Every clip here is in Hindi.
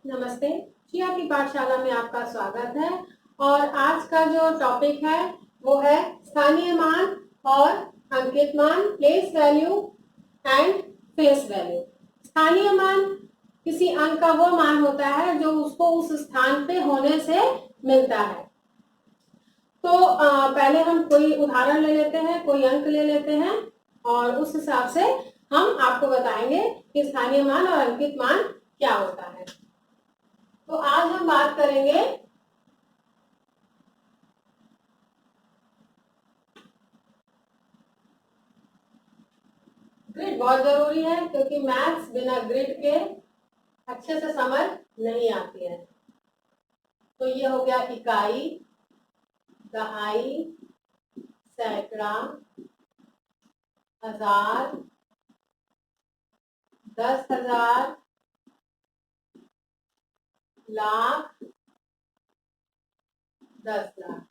नमस्ते। जिया की पाठशाला में आपका स्वागत है। और आज का जो टॉपिक है वो है स्थानीय मान और अंकित मान, place value and face value. स्थानीय मान किसी अंक का वो मान होता है जो उसको उस स्थान पे होने से मिलता है। तो पहले हम कोई उदाहरण ले लेते हैं, कोई अंक ले लेते हैं और उस हिसाब से हम आपको बताएंगे कि स्थानीय मान और अंकित मान क्या होता है। तो आज हम बात करेंगे ग्रिड। बहुत जरूरी है क्योंकि मैथ्स बिना ग्रिड के अच्छे से समझ नहीं आती है। तो ये हो गया इकाई, दहाई, सैकड़ा, हजार, 10,000, लाख, 10 लाख।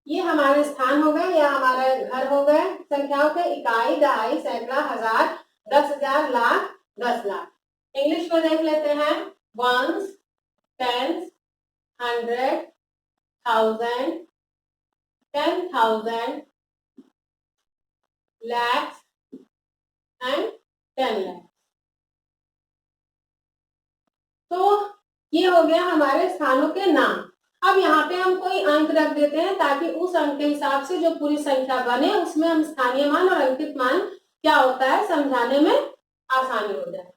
ये हमारे स्थान हो गए या हमारे घर हो गए संख्याओं के। इकाई, दहाई, सैकड़ा, हजार, 10,000, लाख, 10 लाख। इंग्लिश में देख लेते हैं। Ones, tens, 100, 1000, 10,000, lakhs and 10 lakhs। तो ये हो गया हमारे स्थानों के नाम। अब यहाँ पे हम कोई अंक रख देते हैं ताकि उस अंक के हिसाब से जो पूरी संख्या बने उसमें हम स्थानीय मान और अंकित मान क्या होता है समझाने में आसानी हो जाए।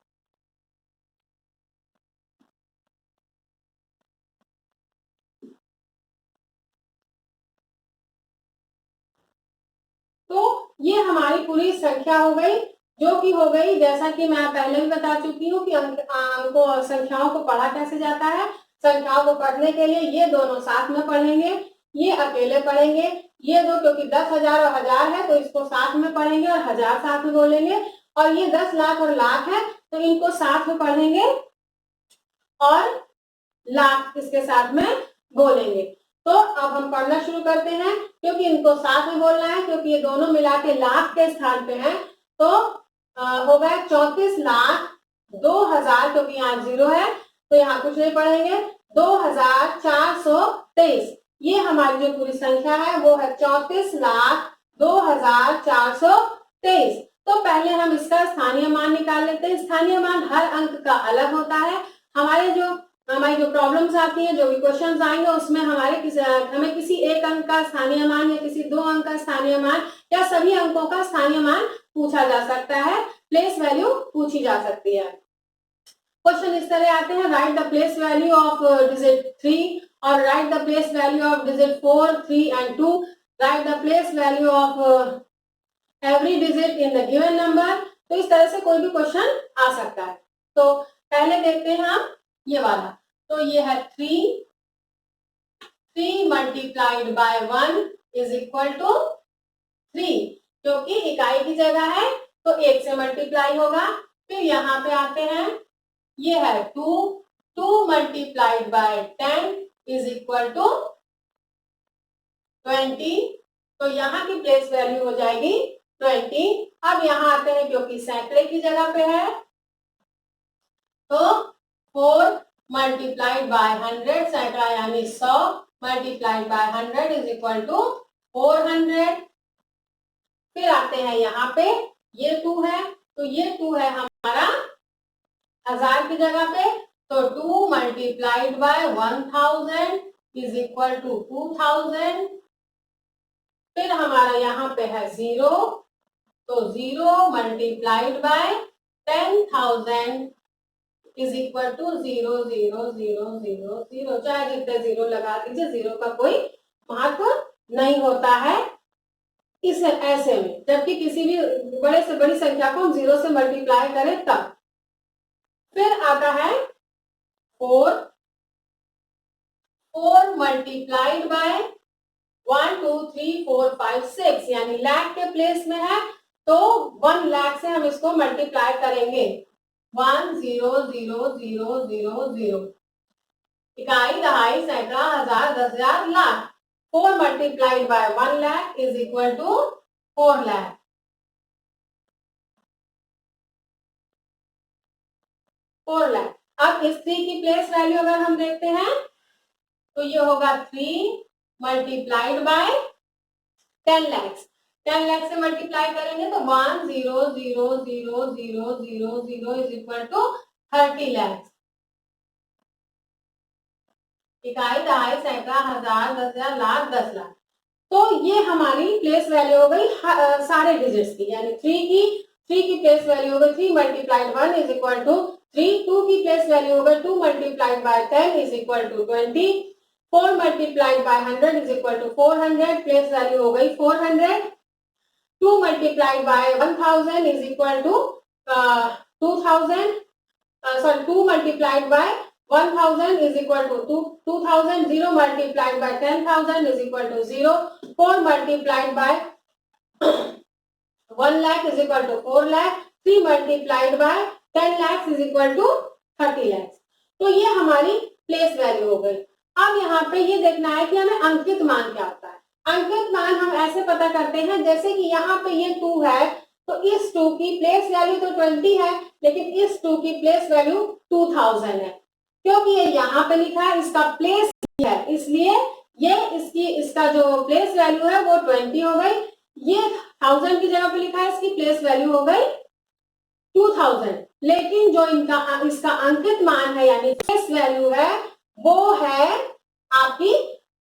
तो ये हमारी पूरी संख्या हो गई, जो कि हो गई जैसा कि मैं पहले भी बता चुकी हूँ कि अंकों और संख्याओं को पढ़ा कैसे जाता है। संख्याओं को पढ़ने के लिए ये दोनों साथ में पढ़ेंगे, ये अकेले पढ़ेंगे। ये दो क्योंकि 10,000 और 1000 है तो इसको साथ में पढ़ेंगे और 1000 साथ में बोलेंगे। और ये 10 लाख और लाख है तो इनको साथ में पढ़ेंगे और लाख इसके साथ में बोलेंगे। तो अब हम पढ़ना शुरू करते हैं क्योंकि इनको साथ में बोलना है, क्योंकि ये दोनों मिला के लाख के स्थान पे हैं। तो हो गया 34 लाख 2,000, क्योंकि यहाँ 0 है तो यहाँ कुछ नहीं पढ़ेंगे। 2,423, ये हमारी जो पूरी संख्या है वो है 34 लाख 2,423। तो पहले हम इसका स्थानीय मान निकाल लेते हैं। स्थानीय मान हर अंक का अलग होता है। हमारी जो प्रॉब्लम्स आती हैं, जो भी क्वेश्चंस आएंगे उसमें हमें किसी एक अंक का स्थानीय मान या किसी दो अंक का स्थानीय मान या सभी अंकों का स्थानीय मान पूछा जा सकता है, प्लेस वैल्यू पूछी जा सकती है। क्वेश्चन इस तरह आते हैं, right the place value of digit 3 और right the place value of digit 4, 3 and 2, right the place value of every digit in the given number. तो इस तरह से कोई भी क्वेश्चन आ सकता है। तो पहले देखते हैं हम ये वाला। तो ये है 3 multiplied by 1 is equal to 3, क्योंकि इकाई की जगह है तो 1 से मल्टीप्लाई होगा। फिर यहाँ पे आते हैं, ये है 2 multiplied by 10 is equal to 20। तो यहाँ की प्लेस वैल्यू हो जाएगी 20। अब यहाँ आते हैं क्योंकि सैकड़े की जगह पे है तो 4 मल्टीप्लाइड बाय 100, सैकड़ा यानी 100 multiplied by 100 is equal to 400। फिर आते हैं यहाँ पे, ये 2 है तो ये 2 है हमारा 1000 की जगह पे, तो 2 multiplied by 1000 is equal to 2000। फिर हमारा यहाँ पे है 0, तो 0 multiplied by 10,000 is equal to 0 0 0 0 0। चाहे जितने 0 लगा दीजिए, 0 का कोई महत्व नहीं होता है इस ऐसे में। जबकि किसी भी बड़े से बड़ी संख्या को हम 0 से मल्टीप्लाई करें तब। फिर आता है 4 मल्टीप्लाइड बाय 1 2 3 4 5 6, यानी लाख के प्लेस में है तो 1 लाख से हम इसको मल्टीप्लाई करेंगे। 1 0 0 0 0 0। इकाई, दहाई, सैकड़ा, हजार, 10,000, lakh. 4 multiplied by 1 lakh is equal to 4 lakh. 4 lakh. अब इस 3 की प्लेस वैल्यू अगर हम देखते हैं तो ये होगा 3 मल्टीप्लाइड बाय 10 लाख। 10 लाख से मल्टीप्लाई करेंगे तो 1,0,0,0,0,0,0 इज इक्वल टू 30 लाख। इकाई, दहाई, सैकड़ा, हजार, 10,000, लाख, 10 लाख। तो ये हमारी प्लेस वैल्यू हो गई सारे डिजिट्स की, यानी 3 की प्लेस वैल्यू हो गई 3 मल्टीप्लाइड 1 इज इक्वल टू 3, 2 की प्लेस वैल्यू हो गई 2 multiplied by 10 is equal to 20, 4 multiplied by 100 is equal to 400, place value हो गई 400, 2 multiplied by 1000 is equal to 2000, sorry 2 multiplied by 1000 is equal to 2000, 0 multiplied by 10,000 is equal to 0, 4 multiplied by 1 lakh is equal to 4 lakh, 3 multiplied by 10 lakhs is equal to 30 lakhs। तो ये हमारी प्लेस वैल्यू हो गई। अब यहाँ पे ये देखना है कि हमें अंकित मान क्या होता है। अंकित मान हम ऐसे पता करते हैं, जैसे कि यहाँ पे ये 2 है तो इस 2 की प्लेस वैल्यू तो 20 है, लेकिन इस 2 की प्लेस वैल्यू 2000 है, क्योंकि ये यहाँ पे लिखा है इसका प्लेस है, इसलिए ये इसका जो प्लेस वैल्यू है वो 20 हो गई। ये 1000 की जगह पे लिखा है, इसकी प्लेस वैल्यू हो गई 2000, लेकिन जो इसका अंकित मान है यानी फेस वैल्यू है वो है आपकी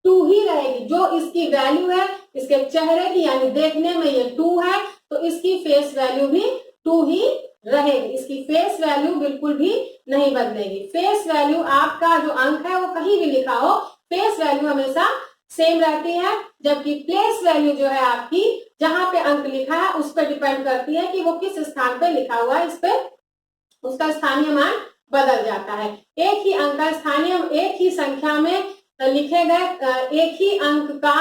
2 ही रहेगी। जो इसकी वैल्यू है इसके चेहरे की, यानी देखने में ये 2 है तो इसकी फेस वैल्यू भी 2 ही रहेगी, इसकी फेस वैल्यू बिल्कुल भी नहीं बदलेगी। फेस वैल्यू आपका जो अंक है वो कहीं भी लिखा हो, फेस वैल्यू हमेशा सेम रहती है, जबकि प्लेस वैल्यू जो है आपकी जहां पे अंक लिखा है उस पर डिपेंड करती है कि वो किस स्थान पे लिखा हुआ है, इस पे उसका स्थानीय मान बदल जाता है। एक ही अंक का स्थानीय, एक ही संख्या में लिखे गए एक ही अंक का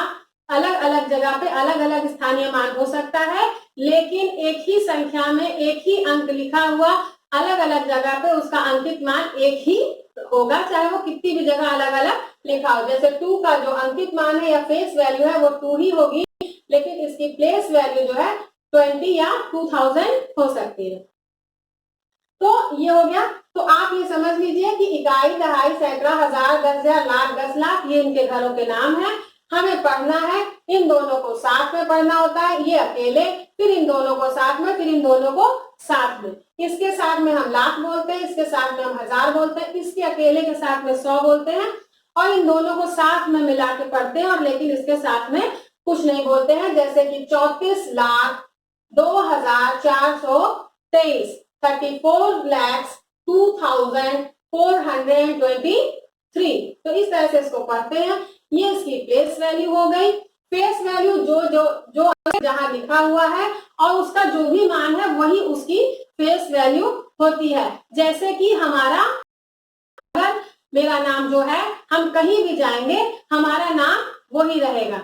अलग अलग जगह पे अलग अलग स्थानीय मान हो सकता है, लेकिन एक ही संख्या में एक ही अंक लिखा हुआ अलग अलग जगह पे उसका अंकित मान एक ही होगा, चाहे वो कितनी भी जगह अलग अलग लिखा हो। जैसे 2 का जो अंकित मान है या फेस वैल्यू है वो 2 ही होगी, लेकिन इसकी प्लेस वैल्यू जो है 20 या 2000 हो सकती है। तो ये हो गया। तो आप ये समझ लीजिए कि इकाई, दहाई, सैकड़ा, हजार, 10,000, लाख, 10 लाख ये इनके घरों के नाम है। हमें पढ़ना है, इन दोनों को साथ में पढ़ना होता है, ये अकेले, फिर इन दोनों को साथ में, फिर इन दोनों को साथ में। इसके साथ में हम लाख बोलते हैं, इसके साथ में हम हजार बोलते हैं, इसके अकेले के साथ में 100 बोलते हैं, और इन दोनों को साथ में मिला के पढ़ते हैं, और लेकिन इसके साथ में कुछ नहीं बोलते हैं, जैसे कि 34,02,423, 34,02,423। तो इस तरह से इसको पढ़ते हैं। ये इसकी प्लेस वैल्यू हो गई। फेस वैल्यू जो जो जो जहां लिखा हुआ है और उसका जो भी मान है वही उसकी फेस वैल्यू होती है। जैसे कि हमारा, अगर मेरा नाम जो है, हम कहीं भी जाएंगे हमारा नाम वही रहेगा,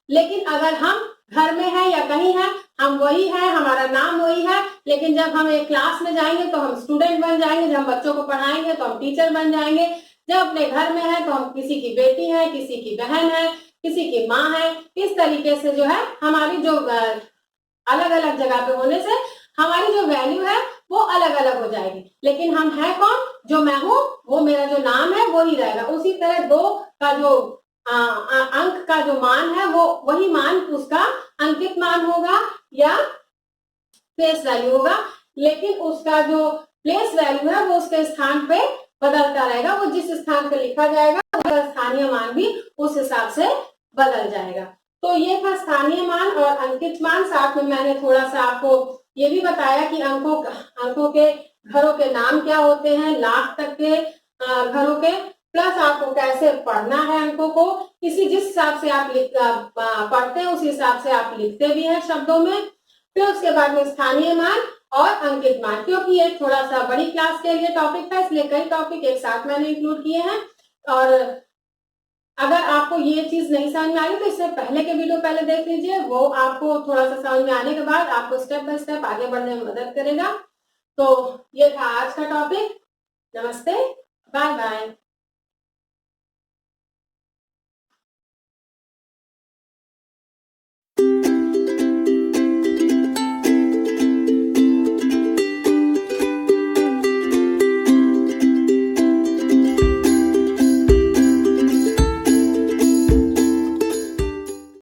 लेकिन अगर हम घर में है या कहीं है हम वही है, हमारा नाम वही है, लेकिन जब हम एक क्लास में जाएंगे तो हम स्टूडेंट बन जाएंगे, जब हम बच्चों को पढ़ाएंगे तो हम टीचर बन जाएंगे, जब अपने घर में है तो हम किसी की बेटी है, किसी की बहन है, किसी की माँ है। इस तरीके से जो है हमारी जो अलग अलग जगह पे होने से हमारी जो वैल्यू है वो अलग अलग हो जाएगी, लेकिन हम है कौन, जो मैं हूँ, वो मेरा जो नाम है वो ही रहेगा। उसी तरह 2 का जो अंक का जो मान है वो वही मान उसका अंकित मान होगा या फेस वैल्यू होगा, लेकिन उसका जो प्लेस वैल्यू है वो उसके स्थान पे बदलता रहेगा। वो जिस स्थान पे लिखा जाएगा उसका स्थानीय मान भी उस हिसाब से बदल जाएगा। तो ये था स्थानीय मान और अंकित मान। साथ में मैंने थोड़ा सा आपको ये भी बताया कि अंकों के घरों के नाम क्या होते हैं, लाख तक के घरों के, प्लस आपको कैसे पढ़ना है अंकों को, इसी जिस हिसाब से आप पढ़ते हैं उस हिसाब से आप लिखते भी हैं शब्दों में। फिर उसके बाद में स्थानीय मान और अंकित मान, क्योंकि ये थोड़ा सा बड़ी क्लास के लिए टॉपिक था इसलिए कई टॉपिक एक साथ मैंने इंक्लूड किए हैं। और अगर आपको ये चीज नहीं समझ में आई तो इससे पहले के वीडियो पहले देख लीजिए, वो आपको थोड़ा सा समझ में आने के बाद आपको स्टेप बाय स्टेप आगे बढ़ने में मदद करेगा। तो ये था आज का टॉपिक। नमस्ते, बाय बाय।